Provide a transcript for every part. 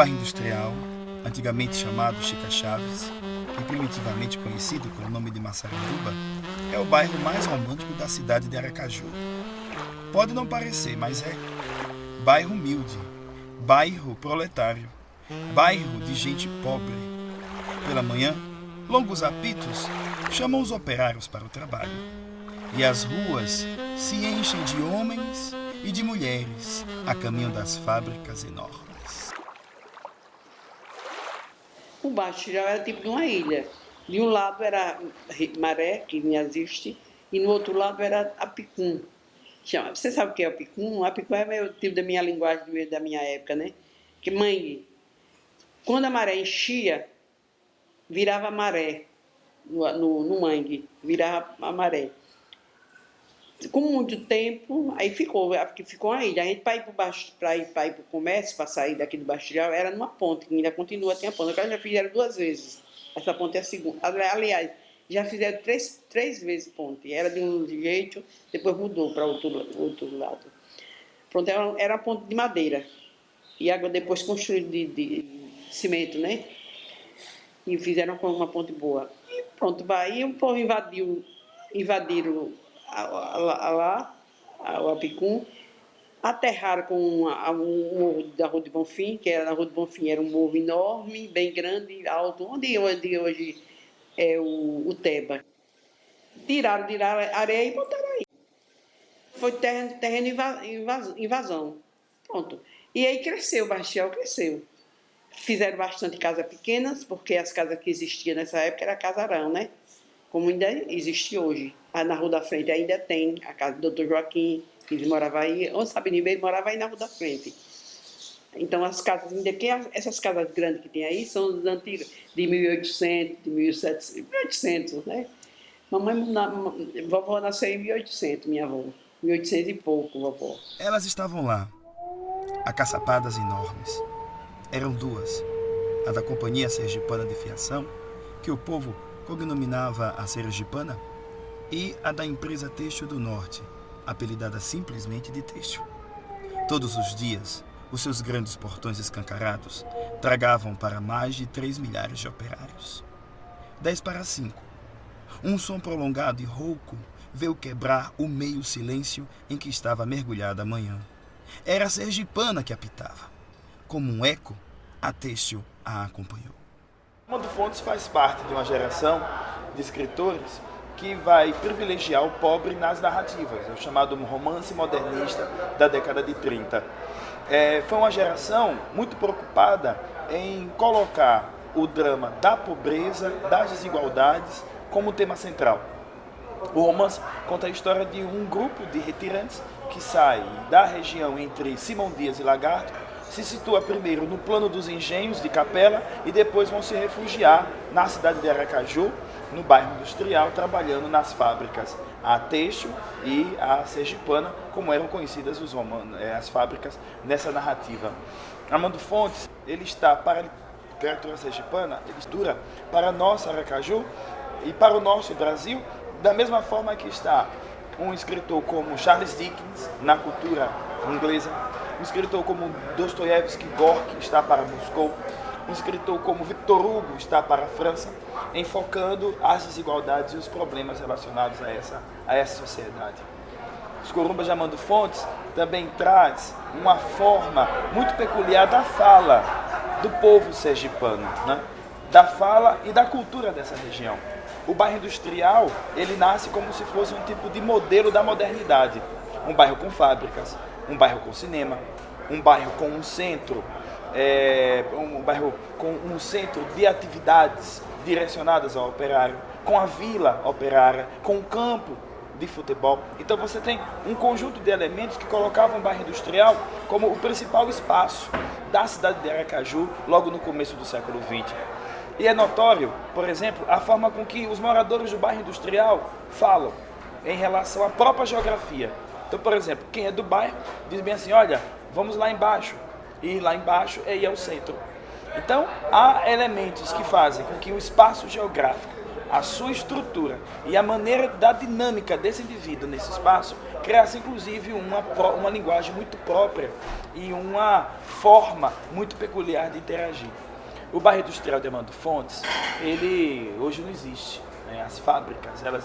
bairro industrial, antigamente chamado Chica Chaves e primitivamente conhecido com o nome de Massaranduba, é o bairro mais romântico da cidade de Aracaju. Pode não parecer, mas é bairro humilde, bairro proletário, bairro de gente pobre. Pela manhã, longos apitos chamam os operários para o trabalho. E as ruas se enchem de homens e de mulheres a caminho das fábricas enormes. O Baixo já era tipo de uma ilha. De um lado era Maré, que não existe, e no outro lado era Apicum. Você sabe o que é Apicum? Apicum é meio tipo da minha linguagem, da minha época, né? Que mangue. Quando a maré enchia, virava maré no mangue, virava a maré. Com muito tempo, aí ficou a ilha. A gente, para ir para o comércio, para sair daqui do Bastilhau, era numa ponte, que ainda continua, tem a ponte. Agora já fizeram 2 vezes. Essa ponte é a segunda. Aliás, já fizeram três vezes ponte. Era de um jeito, depois mudou para outro lado. Pronto, era uma ponte de madeira. E água depois construída de cimento, né? E fizeram com uma ponte boa. E pronto, aí o povo invadiram lá, o Apicum, aterraram com um morro da Rua de Bonfim, que era na Rua de Bonfim, era um morro enorme, bem grande, alto, onde hoje é o Teba. Tiraram a areia e botaram aí. Foi terreno invasão. Pronto. E aí cresceu, o Bastião cresceu. Fizeram bastante casas pequenas, porque as casas que existiam nessa época era casarão, né? Como ainda existe hoje. Na Rua da Frente ainda tem a casa do Dr. Joaquim, que ele morava aí. Onde Sabino Ribeiro morava aí na Rua da Frente. Então, as casas, essas casas grandes que tem aí, são das antigas, de 1800, de 1700, 1800, né? Vovó nasceu em 1800, minha avó. 1800 e pouco, vovó. Elas estavam lá, acaçapadas enormes. Eram 2, a da Companhia Sergipana de Fiação, que o povo cognominava a Sergipana, e a da Empresa Têxtil do Norte, apelidada simplesmente de Têxtil. Todos os dias, os seus grandes portões escancarados tragavam para mais de 3 milhares de operários. 10 para 5. Um som prolongado e rouco veio quebrar o meio silêncio em que estava mergulhada a manhã. Era a Sergipana que apitava. Como um eco, a Têxtil a acompanhou. Armando Fontes faz parte de uma geração de escritores que vai privilegiar o pobre nas narrativas, é o chamado romance modernista da década de 30. Foi uma geração muito preocupada em colocar o drama da pobreza, das desigualdades, como tema central. O romance conta a história de um grupo de retirantes que sai da região entre Simão Dias e Lagarto, se situa primeiro no plano dos engenhos de Capela e depois vão se refugiar na cidade de Aracaju, no bairro industrial, trabalhando nas fábricas a Têxtil e a Sergipana, como eram conhecidas as fábricas nessa narrativa. Armando Fontes, ele está para a literatura sergipana, ele dura para a nossa Aracaju e para o nosso Brasil, da mesma forma que está um escritor como Charles Dickens na cultura inglesa, um escritor como Dostoiévski Gorky está para Moscou, um escritor como Victor Hugo está para a França, enfocando as desigualdades e os problemas relacionados a essa sociedade. Os Corumbas de Armando Fontes também traz uma forma muito peculiar da fala do povo sergipano, né? Da fala e da cultura dessa região. O bairro industrial, ele nasce como se fosse um tipo de modelo da modernidade. Um bairro com fábricas, um bairro com cinema, um bairro com um centro, um bairro com um centro de atividades direcionadas ao operário, com a vila operária, com um campo de futebol. Então você tem um conjunto de elementos que colocavam o bairro industrial como o principal espaço da cidade de Aracaju, logo no começo do século XX. E é notório, por exemplo, a forma com que os moradores do bairro industrial falam em relação à própria geografia. Então, por exemplo, quem é do bairro diz bem assim, olha, vamos lá embaixo. E lá embaixo é ir ao centro. Então, há elementos que fazem com que o espaço geográfico a sua estrutura e a maneira da dinâmica desse indivíduo nesse espaço, criasse inclusive uma linguagem muito própria e uma forma muito peculiar de interagir. O bairro industrial de Armando Fontes, ele hoje não existe, né? As fábricas, elas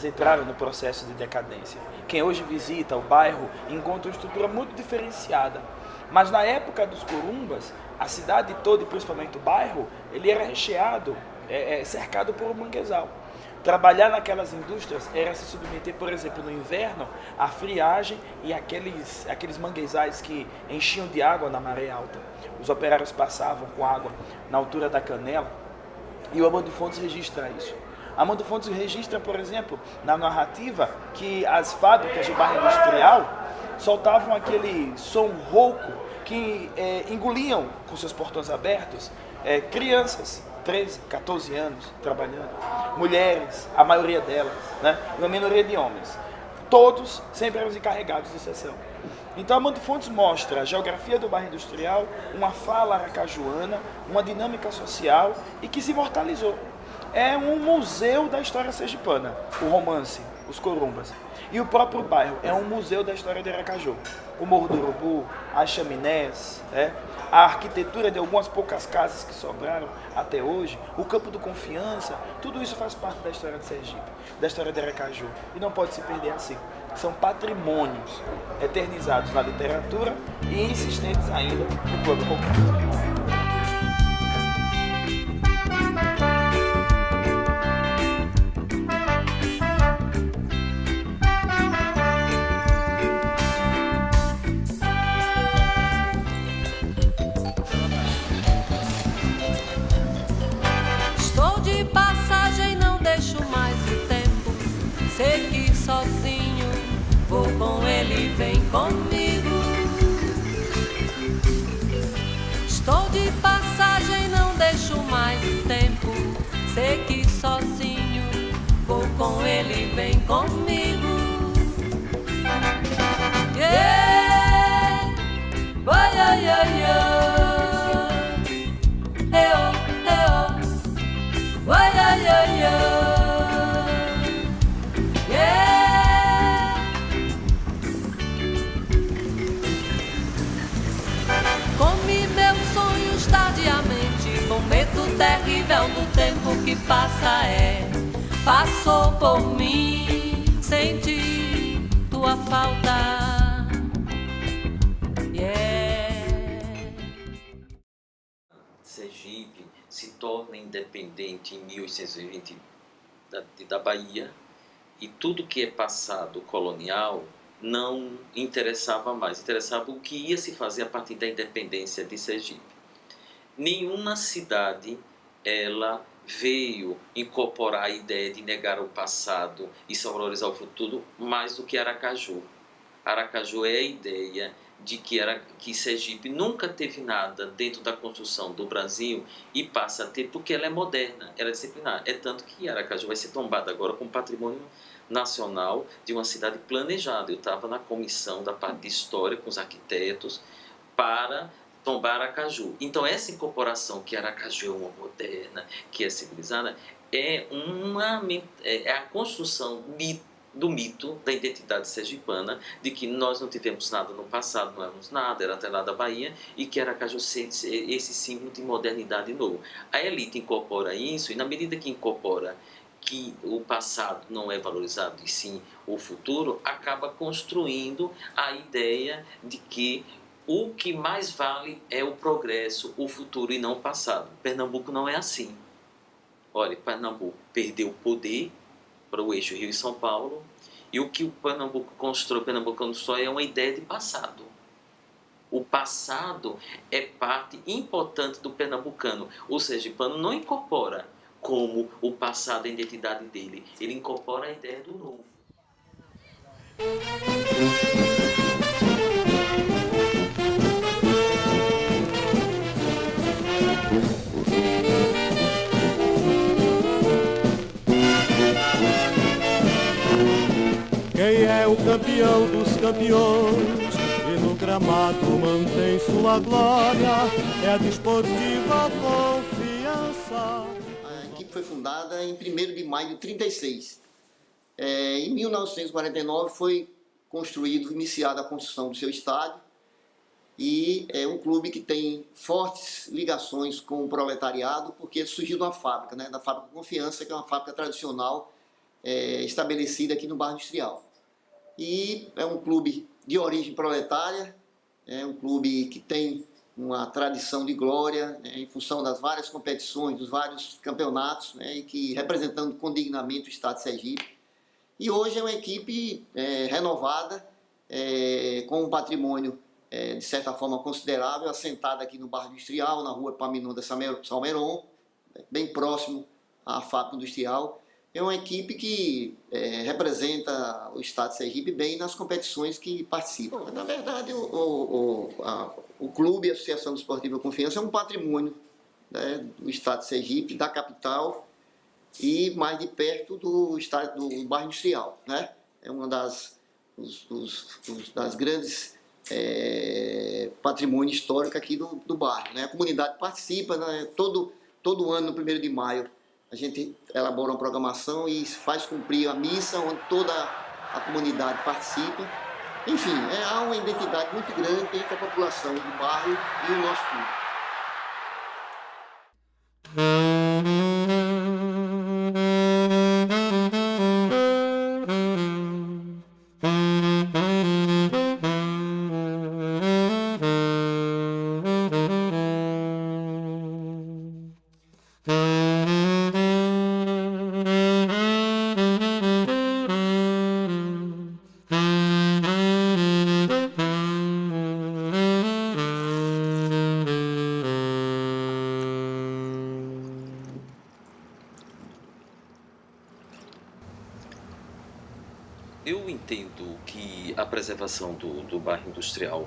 entraram no processo de decadência. Quem hoje visita o bairro encontra uma estrutura muito diferenciada. Mas na época dos corumbas, a cidade toda e principalmente o bairro, ele era recheado, cercado por um manguezal. Trabalhar naquelas indústrias era se submeter, por exemplo, no inverno, à friagem e aqueles manguezais que enchiam de água na maré alta. Os operários passavam com água na altura da canela e o Armando Fontes registra isso. Armando Fontes registra, por exemplo, na narrativa que as fábricas de bairro industrial soltavam aquele som rouco que engoliam com seus portões abertos crianças, 13, 14 anos trabalhando, mulheres, a maioria delas, né? Uma minoria de homens. Todos sempre eram os encarregados de sessão. Então, Armando Fontes mostra a geografia do bairro industrial, uma fala aracajuana, uma dinâmica social e que se imortalizou. É um museu da história sergipana, o romance, os corumbas. E o próprio bairro é um museu da história de Aracaju. O Morro do Urubu, as chaminés, a arquitetura de algumas poucas casas que sobraram até hoje, o Campo do Confiança, tudo isso faz parte da história de Sergipe, da história de Aracaju. E não pode se perder assim. São patrimônios eternizados na literatura e insistentes ainda no plano concreto. Segui sozinho, vou com ele, vem comigo. Estou de passagem, não deixo mais tempo. Segui sozinho, vou com ele, vem comigo. Yeah, boy, yeah, yeah, yeah. Hey, oh, hey, oh. Boy, yeah, yeah, yeah. Tardiamente, com medo terrível do tempo que passa, passou por mim, senti tua falta. Sergipe se torna independente em 1820 da Bahia e tudo que é passado colonial não interessava mais, interessava o que ia se fazer a partir da independência de Sergipe. Nenhuma cidade ela veio incorporar a ideia de negar o passado e se valorizar o futuro mais do que Aracaju. Aracaju é a ideia de que Sergipe nunca teve nada dentro da construção do Brasil e passa a ter porque ela é moderna, ela é disciplinar. É tanto que Aracaju vai ser tombada agora como patrimônio nacional de uma cidade planejada. Eu estava na comissão da parte de história com os arquitetos para tombar Aracaju. Então essa incorporação que Aracaju é uma moderna, que é civilizada, é a construção do mito da identidade sergipana, de que nós não tivemos nada no passado, não éramos nada, era atrelado à Bahia, e que Aracaju sente esse símbolo de modernidade novo. A elite incorpora isso, e na medida que incorpora que o passado não é valorizado e sim o futuro, acaba construindo a ideia de que o que mais vale é o progresso, o futuro e não o passado. Pernambuco não é assim. Olha, Pernambuco perdeu o poder para o eixo Rio e São Paulo e o que o Pernambuco constrói é uma ideia de passado. O passado é parte importante do pernambucano. O sergipano não incorpora como o passado a identidade dele. Ele incorpora a ideia do novo. Quem é o campeão dos campeões e no gramado mantém sua glória é a Desportiva Confiança. A equipe foi fundada em 1º de maio de 36. Em 1949 foi iniciada a construção do seu estádio, e é um clube que tem fortes ligações com o proletariado, porque surgiu de uma fábrica, da Fábrica Confiança, que é uma fábrica tradicional estabelecida aqui no bairro Industrial. E é um clube de origem proletária, é um clube que tem uma tradição de glória, em função das várias competições, dos vários campeonatos, e que representando com dignamente o Estado de Sergipe. E hoje é uma equipe renovada, com um patrimônio de certa forma considerável, assentada aqui no bairro Industrial, na rua Epaminondas Salmeron, bem próximo à fábrica industrial. É uma equipe que representa o Estado de Sergipe bem nas competições que participa. Na verdade, o clube, a Associação Desportiva Confiança, é um patrimônio do Estado de Sergipe, da capital e mais de perto do bairro Industrial. É uma das grandes patrimônio histórico aqui do bairro. A comunidade participa, todo ano, no 1º de maio, a gente elabora uma programação e faz cumprir a missa, onde toda a comunidade participa. Enfim, há uma identidade muito grande entre a população do bairro e o nosso clube. Eu entendo que a preservação do bairro industrial,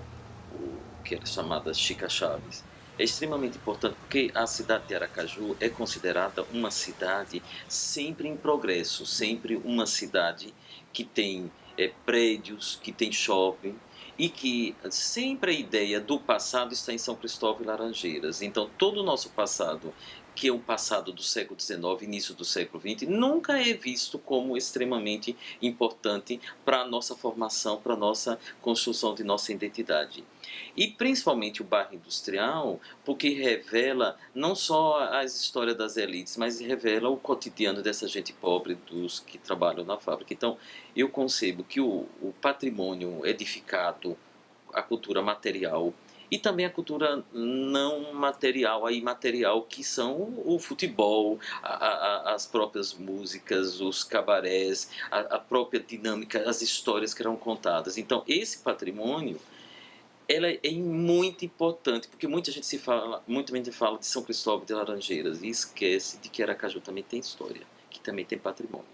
que era chamada Chica Chaves, é extremamente importante porque a cidade de Aracaju é considerada uma cidade sempre em progresso, sempre uma cidade que tem prédios, que tem shopping, e que sempre a ideia do passado está em São Cristóvão e Laranjeiras. Então todo o nosso passado, que é um passado do século XIX, início do século XX, nunca é visto como extremamente importante para a nossa formação, para a nossa construção de nossa identidade. E principalmente o bairro industrial, porque revela não só as histórias das elites, mas revela o cotidiano dessa gente pobre, dos que trabalham na fábrica. Então, eu concebo que o patrimônio edificado, a cultura material, e também a cultura não material, a imaterial, que são o futebol, as próprias músicas, os cabarés, a própria dinâmica, as histórias que eram contadas. Então, esse patrimônio, ela é muito importante, porque muita gente fala de São Cristóvão de Laranjeiras e esquece de que Aracaju também tem história, que também tem patrimônio.